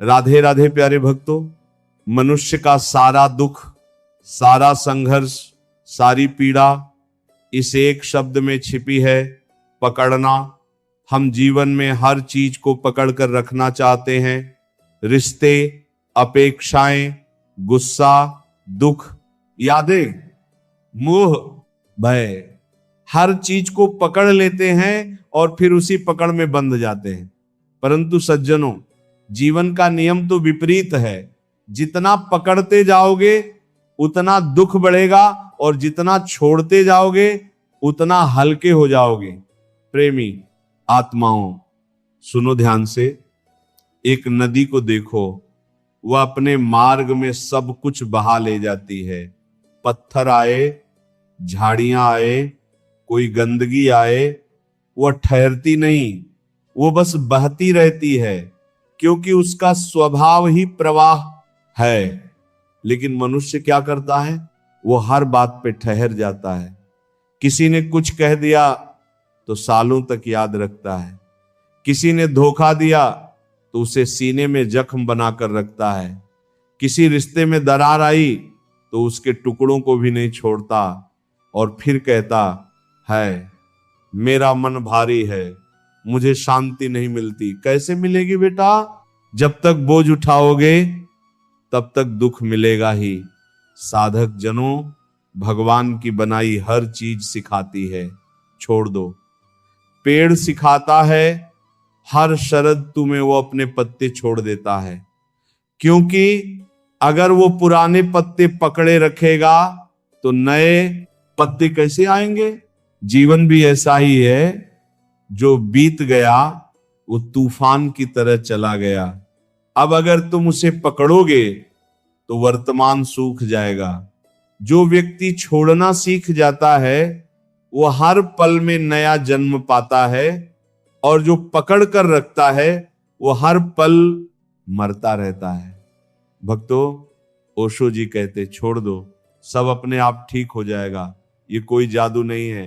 राधे राधे प्यारे भक्तों। मनुष्य का सारा दुख, सारा संघर्ष, सारी पीड़ा इस एक शब्द में छिपी है, पकड़ना। हम जीवन में हर चीज को पकड़ कर रखना चाहते हैं। रिश्ते, अपेक्षाएं, गुस्सा, दुख, यादें, मोह, भय, हर चीज को पकड़ लेते हैं और फिर उसी पकड़ में बंध जाते हैं। परंतु सज्जनों, जीवन का नियम तो विपरीत है। जितना पकड़ते जाओगे उतना दुख बढ़ेगा और जितना छोड़ते जाओगे उतना हल्के हो जाओगे। प्रेमी आत्माओं, सुनो ध्यान से। एक नदी को देखो, वह अपने मार्ग में सब कुछ बहा ले जाती है। पत्थर आए, झाड़ियां आए, कोई गंदगी आए, वह ठहरती नहीं, वो बस बहती रहती है, क्योंकि उसका स्वभाव ही प्रवाह है। लेकिन मनुष्य क्या करता है? वो हर बात पे ठहर जाता है। किसी ने कुछ कह दिया तो सालों तक याद रखता है। किसी ने धोखा दिया तो उसे सीने में जख्म बनाकर रखता है। किसी रिश्ते में दरार आई तो उसके टुकड़ों को भी नहीं छोड़ता और फिर कहता है, मेरा मन भारी है, मुझे शांति नहीं मिलती। कैसे मिलेगी बेटा? जब तक बोझ उठाओगे तब तक दुख मिलेगा ही। साधक जनों, भगवान की बनाई हर चीज सिखाती है, छोड़ दो। पेड़ सिखाता है, हर शरद तुम्हें वो अपने पत्ते छोड़ देता है, क्योंकि अगर वो पुराने पत्ते पकड़े रखेगा तो नए पत्ते कैसे आएंगे? जीवन भी ऐसा ही है, जो बीत गया वो तूफान की तरह चला गया। अब अगर तुम उसे पकड़ोगे तो वर्तमान सूख जाएगा। जो व्यक्ति छोड़ना सीख जाता है वो हर पल में नया जन्म पाता है, और जो पकड़ कर रखता है वो हर पल मरता रहता है। भक्तों, ओशो जी कहते, छोड़ दो, सब अपने आप ठीक हो जाएगा। ये कोई जादू नहीं है,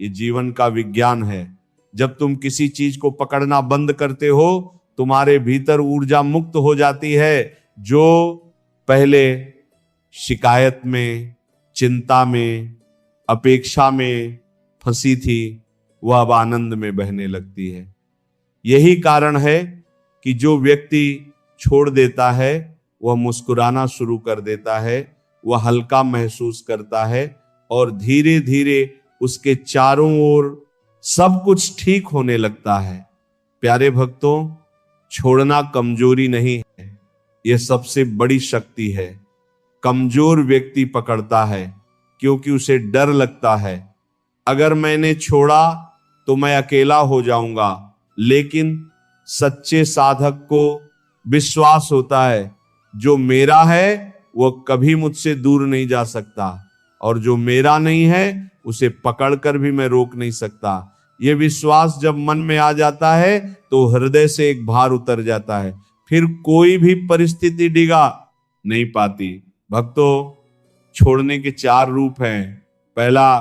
ये जीवन का विज्ञान है। जब तुम किसी चीज को पकड़ना बंद करते हो, तुम्हारे भीतर ऊर्जा मुक्त हो जाती है। जो पहले शिकायत में, चिंता में, अपेक्षा में फंसी थी, वह अब आनंद में बहने लगती है। यही कारण है कि जो व्यक्ति छोड़ देता है वह मुस्कुराना शुरू कर देता है, वह हल्का महसूस करता है और धीरे धीरे उसके चारों ओर सब कुछ ठीक होने लगता है। प्यारे भक्तों, छोड़ना कमजोरी नहीं है, यह सबसे बड़ी शक्ति है। कमजोर व्यक्ति पकड़ता है क्योंकि उसे डर लगता है, अगर मैंने छोड़ा तो मैं अकेला हो जाऊंगा। लेकिन सच्चे साधक को विश्वास होता है, जो मेरा है वो कभी मुझसे दूर नहीं जा सकता, और जो मेरा नहीं है उसे पकड़कर भी मैं रोक नहीं सकता। यह विश्वास जब मन में आ जाता है तो हृदय से एक भार उतर जाता है, फिर कोई भी परिस्थिति डिगा नहीं पाती। भक्तों, छोड़ने के 4 रूप हैं। पहला,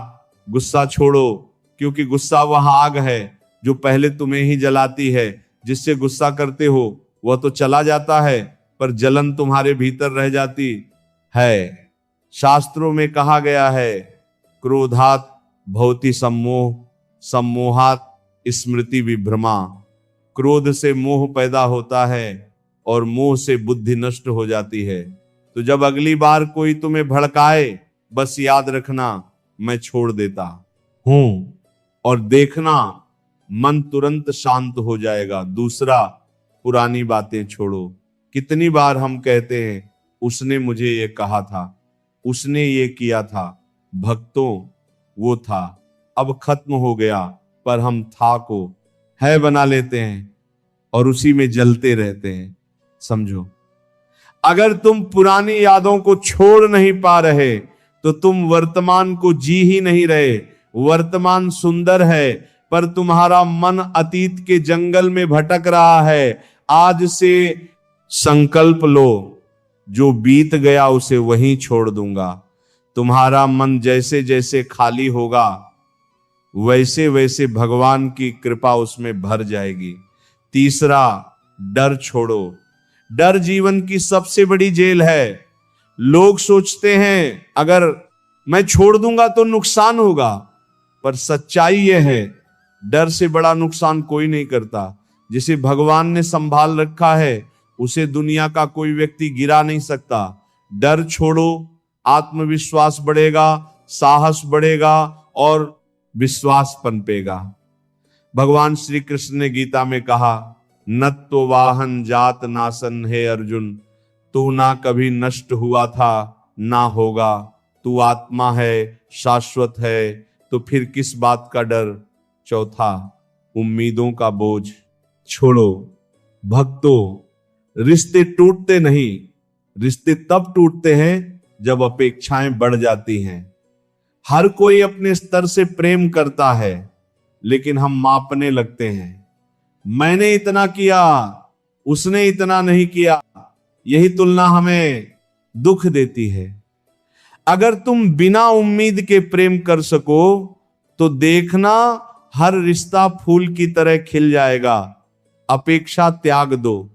गुस्सा छोड़ो, क्योंकि गुस्सा वह आग है जो पहले तुम्हें ही जलाती है। जिससे गुस्सा करते हो वह तो चला जाता है, पर जलन तुम्हारे भीतर रह जाती है। शास्त्रों में कहा गया है, क्रोधात भवति सम्मोह, सम्मोहात स्मृति विभ्रमा। क्रोध से मोह पैदा होता है और मोह से बुद्धि नष्ट हो जाती है। तो जब अगली बार कोई तुम्हें भड़काए, बस याद रखना, मैं छोड़ देता हूं, और देखना मन तुरंत शांत हो जाएगा। दूसरा, पुरानी बातें छोड़ो। कितनी बार हम कहते हैं, उसने मुझे ये कहा था, उसने ये किया था। भक्तों, वो था, अब खत्म हो गया, पर हम था को है बना लेते हैं और उसी में जलते रहते हैं। समझो, अगर तुम पुरानी यादों को छोड़ नहीं पा रहे तो तुम वर्तमान को जी ही नहीं रहे। वर्तमान सुंदर है, पर तुम्हारा मन अतीत के जंगल में भटक रहा है। आज से संकल्प लो, जो बीत गया उसे वहीं छोड़ दूंगा। तुम्हारा मन जैसे जैसे खाली होगा, वैसे वैसे भगवान की कृपा उसमें भर जाएगी। तीसरा, डर छोड़ो। डर जीवन की सबसे बड़ी जेल है। लोग सोचते हैं अगर मैं छोड़ दूंगा तो नुकसान होगा, पर सच्चाई यह है डर से बड़ा नुकसान कोई नहीं करता। जिसे भगवान ने संभाल रखा है उसे दुनिया का कोई व्यक्ति गिरा नहीं सकता। डर छोड़ो, आत्मविश्वास बढ़ेगा, साहस बढ़ेगा और विश्वास पनपेगा। भगवान श्री कृष्ण ने गीता में कहा, नत्तो वाहन जात नासन है अर्जुन, तू ना कभी नष्ट हुआ था ना होगा, तू आत्मा है, शाश्वत है, तो फिर किस बात का डर। चौथा, उम्मीदों का बोझ छोड़ो। भक्तों, रिश्ते टूटते नहीं, रिश्ते तब टूटते हैं जब अपेक्षाएं बढ़ जाती हैं। हर कोई अपने स्तर से प्रेम करता है, लेकिन हम मापने लगते हैं। मैंने इतना किया, उसने इतना नहीं किया। यही तुलना हमें दुख देती है। अगर तुम बिना उम्मीद के प्रेम कर सको तो देखना हर रिश्ता फूल की तरह खिल जाएगा। अपेक्षा त्याग दो,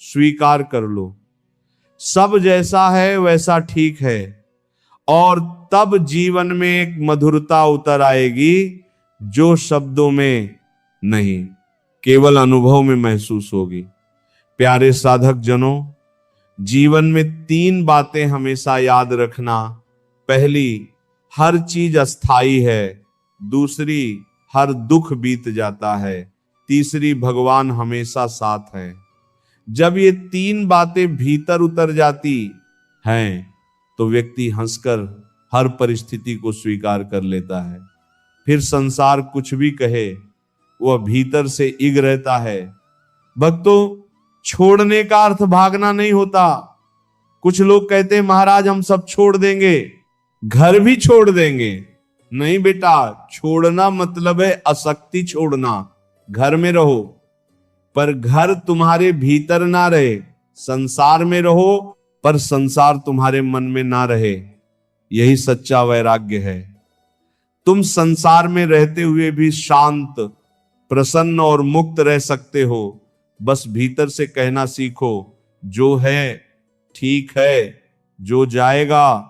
स्वीकार कर लो, सब जैसा है वैसा ठीक है, और तब जीवन में एक मधुरता उतर आएगी जो शब्दों में नहीं, केवल अनुभव में महसूस होगी। प्यारे साधक जनों, जीवन में 3 बातें हमेशा याद रखना। पहली, हर चीज अस्थाई है। दूसरी, हर दुख बीत जाता है। तीसरी, भगवान हमेशा साथ है। जब ये 3 बातें भीतर उतर जाती हैं तो व्यक्ति हंसकर हर परिस्थिति को स्वीकार कर लेता है। फिर संसार कुछ भी कहे, वह भीतर से इग रहता है। भक्तों, छोड़ने का अर्थ भागना नहीं होता। कुछ लोग कहते हैं महाराज हम सब छोड़ देंगे, घर भी छोड़ देंगे। नहीं बेटा, छोड़ना मतलब है आसक्ति छोड़ना। घर में रहो पर घर तुम्हारे भीतर ना रहे, संसार में रहो पर संसार तुम्हारे मन में ना रहे। यही सच्चा वैराग्य है। तुम संसार में रहते हुए भी शांत, प्रसन्न और मुक्त रह सकते हो। बस भीतर से कहना सीखो, जो है ठीक है, जो जाएगा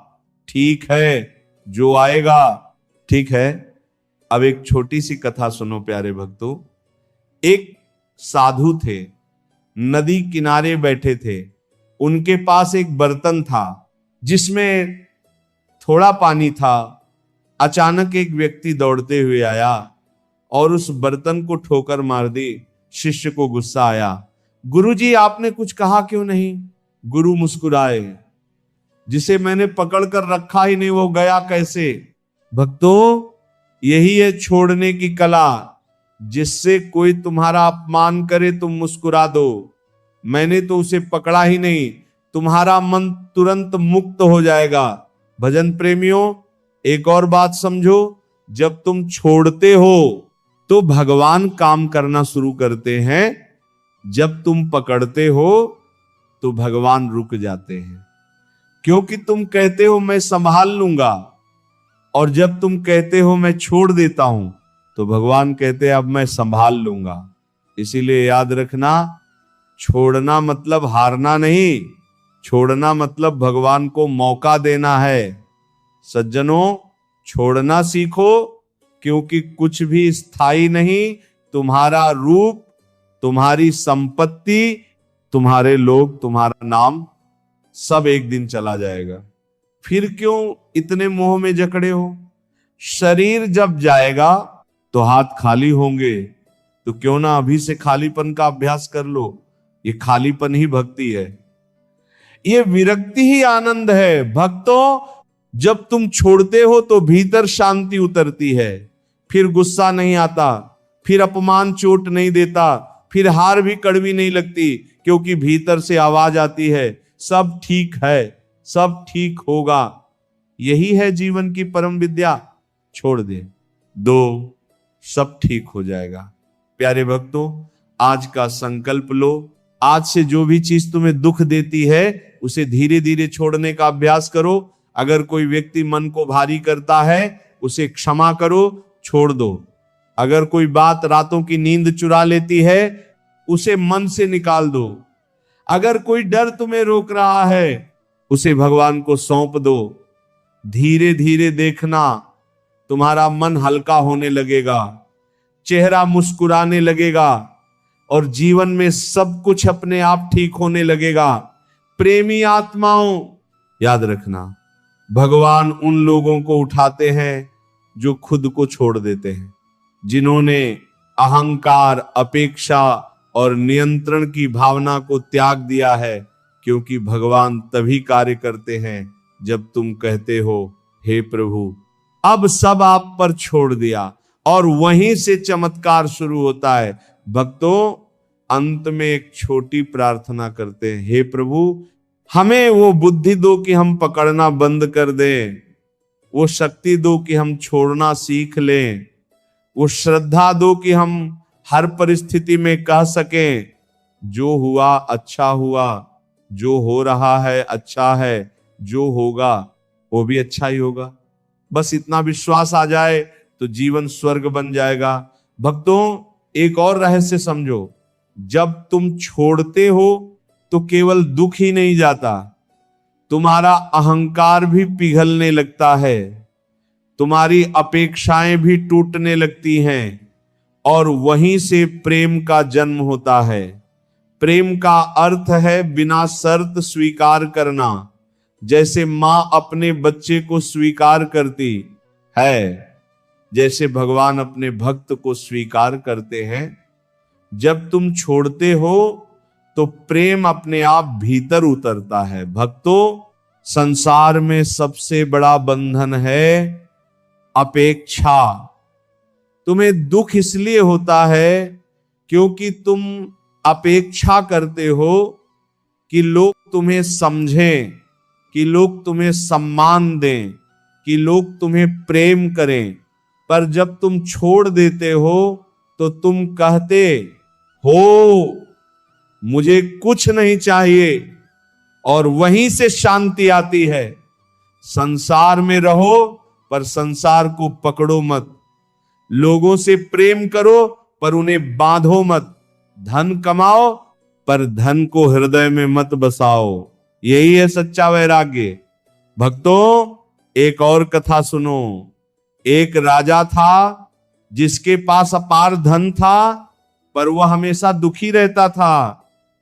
ठीक है, जो आएगा ठीक है। अब एक छोटी सी कथा सुनो प्यारे भक्तों। एक साधु थे, नदी किनारे बैठे थे। उनके पास एक बर्तन था जिसमें थोड़ा पानी था। अचानक एक व्यक्ति दौड़ते हुए आया और उस बर्तन को ठोकर मार दी। शिष्य को गुस्सा आया, गुरुजी आपने कुछ कहा क्यों नहीं? गुरु मुस्कुराए, जिसे मैंने पकड़ कर रखा ही नहीं वो गया कैसे? भक्तों, यही है छोड़ने की कला। जिससे कोई तुम्हारा अपमान करे तुम मुस्कुरा दो, मैंने तो उसे पकड़ा ही नहीं। तुम्हारा मन तुरंत मुक्त हो जाएगा। भजन प्रेमियों, एक और बात समझो, जब तुम छोड़ते हो तो भगवान काम करना शुरू करते हैं। जब तुम पकड़ते हो तो भगवान रुक जाते हैं, क्योंकि तुम कहते हो मैं संभाल लूंगा, और जब तुम कहते हो मैं छोड़ देता हूं तो भगवान कहते हैं अब मैं संभाल लूंगा। इसीलिए याद रखना, छोड़ना मतलब हारना नहीं, छोड़ना मतलब भगवान को मौका देना है। सज्जनों, छोड़ना सीखो, क्योंकि कुछ भी स्थायी नहीं। तुम्हारा रूप, तुम्हारी संपत्ति, तुम्हारे लोग, तुम्हारा नाम, सब एक दिन चला जाएगा। फिर क्यों इतने मोह में जकड़े हो? शरीर जब जाएगा तो हाथ खाली होंगे, तो क्यों ना अभी से खालीपन का अभ्यास कर लो। ये खालीपन ही भक्ति है, ये विरक्ति ही आनंद है। भक्तों, जब तुम छोड़ते हो तो भीतर शांति उतरती है। फिर गुस्सा नहीं आता, फिर अपमान चोट नहीं देता, फिर हार भी कड़वी नहीं लगती, क्योंकि भीतर से आवाज आती है सब ठीक है, सब ठीक होगा। यही है जीवन की परम विद्या। छोड़ दे दो, सब ठीक हो जाएगा। प्यारे भक्तों, आज का संकल्प लो। आज से जो भी चीज तुम्हें दुख देती है उसे धीरे धीरे छोड़ने का अभ्यास करो। अगर कोई व्यक्ति मन को भारी करता है उसे क्षमा करो, छोड़ दो। अगर कोई बात रातों की नींद चुरा लेती है उसे मन से निकाल दो। अगर कोई डर तुम्हें रोक रहा है, उसे भगवान को सौंप दो। धीरे धीरे देखना, तुम्हारा मन हल्का होने लगेगा, चेहरा मुस्कुराने लगेगा और जीवन में सब कुछ अपने आप ठीक होने लगेगा। प्रेमी आत्माओं, याद रखना, भगवान उन लोगों को उठाते हैं जो खुद को छोड़ देते हैं, जिन्होंने अहंकार, अपेक्षा और नियंत्रण की भावना को त्याग दिया है। क्योंकि भगवान तभी कार्य करते हैं जब तुम कहते हो, हे प्रभु अब सब आप पर छोड़ दिया, और वहीं से चमत्कार शुरू होता है। भक्तों, अंत में एक छोटी प्रार्थना करते हैं, हे प्रभु हमें वो बुद्धि दो कि हम पकड़ना बंद कर दें, वो शक्ति दो कि हम छोड़ना सीख लें, वो श्रद्धा दो कि हम हर परिस्थिति में कह सकें, जो हुआ अच्छा हुआ, जो हो रहा है अच्छा है, जो होगा वो भी अच्छा ही होगा। बस इतना विश्वास आ जाए तो जीवन स्वर्ग बन जाएगा। भक्तों, एक और रहस्य समझो, जब तुम छोड़ते हो तो केवल दुख ही नहीं जाता, तुम्हारा अहंकार भी पिघलने लगता है, तुम्हारी अपेक्षाएं भी टूटने लगती हैं, और वहीं से प्रेम का जन्म होता है। प्रेम का अर्थ है बिना शर्त स्वीकार करना, जैसे मां अपने बच्चे को स्वीकार करती है, जैसे भगवान अपने भक्त को स्वीकार करते हैं। जब तुम छोड़ते हो तो प्रेम अपने आप भीतर उतरता है। भक्तों, संसार में सबसे बड़ा बंधन है अपेक्षा। तुम्हें दुख इसलिए होता है क्योंकि तुम अपेक्षा करते हो कि लोग तुम्हें समझें, कि लोग तुम्हें सम्मान दें, कि लोग तुम्हें प्रेम करें। पर जब तुम छोड़ देते हो तो तुम कहते हो मुझे कुछ नहीं चाहिए, और वहीं से शांति आती है। संसार में रहो पर संसार को पकड़ो मत, लोगों से प्रेम करो पर उन्हें बांधो मत, धन कमाओ पर धन को हृदय में मत बसाओ। यही है सच्चा वैराग्य। भक्तों, एक और कथा सुनो। एक राजा था जिसके पास अपार धन था, पर वह हमेशा दुखी रहता था।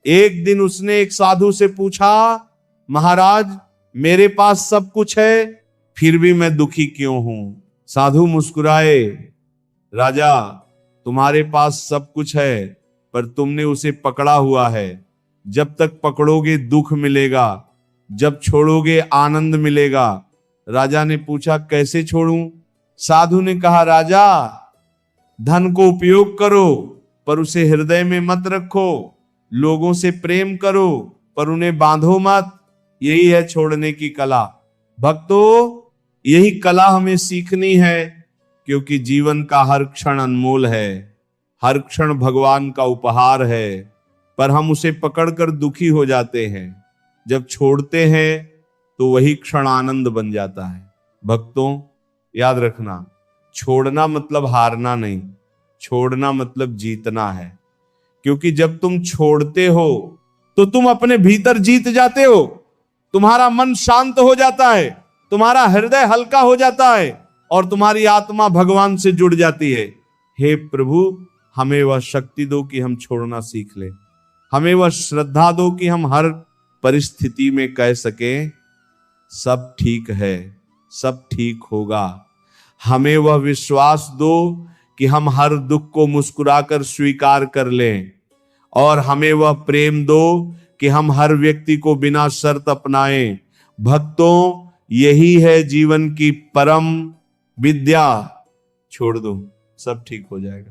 एक दिन उसने एक साधु से पूछा, महाराज मेरे पास सब कुछ है फिर भी मैं दुखी क्यों हूं? साधु मुस्कुराए, राजा तुम्हारे पास सब कुछ है पर तुमने उसे पकड़ा हुआ है। जब तक पकड़ोगे दुख मिलेगा, जब छोड़ोगे आनंद मिलेगा। राजा ने पूछा, कैसे छोड़ूं? साधु ने कहा, राजा धन को उपयोग करो पर उसे हृदय में मत रखो, लोगों से प्रेम करो पर उन्हें बांधो मत। यही है छोड़ने की कला। भक्तों, यही कला हमें सीखनी है, क्योंकि जीवन का हर क्षण अनमोल है, हर क्षण भगवान का उपहार है, पर हम उसे पकड़कर दुखी हो जाते हैं। जब छोड़ते हैं तो वही क्षण आनंद बन जाता है। भक्तों, याद रखना, छोड़ना मतलब हारना नहीं, छोड़ना मतलब जीतना है। क्योंकि जब तुम छोड़ते हो तो तुम अपने भीतर जीत जाते हो, तुम्हारा मन शांत हो जाता है, तुम्हारा हृदय हल्का हो जाता है और तुम्हारी आत्मा भगवान से जुड़ जाती है। हे प्रभु, हमें वह शक्ति दो कि हम छोड़ना सीख लें, हमें वह श्रद्धा दो कि हम हर परिस्थिति में कह सकें सब ठीक है, सब ठीक होगा। हमें वह विश्वास दो कि हम हर दुख को मुस्कुराकर स्वीकार कर लें, और हमें वह प्रेम दो कि हम हर व्यक्ति को बिना शर्त अपनाएं। भक्तों, यही है जीवन की परम विद्या। छोड़ दो, सब ठीक हो जाएगा।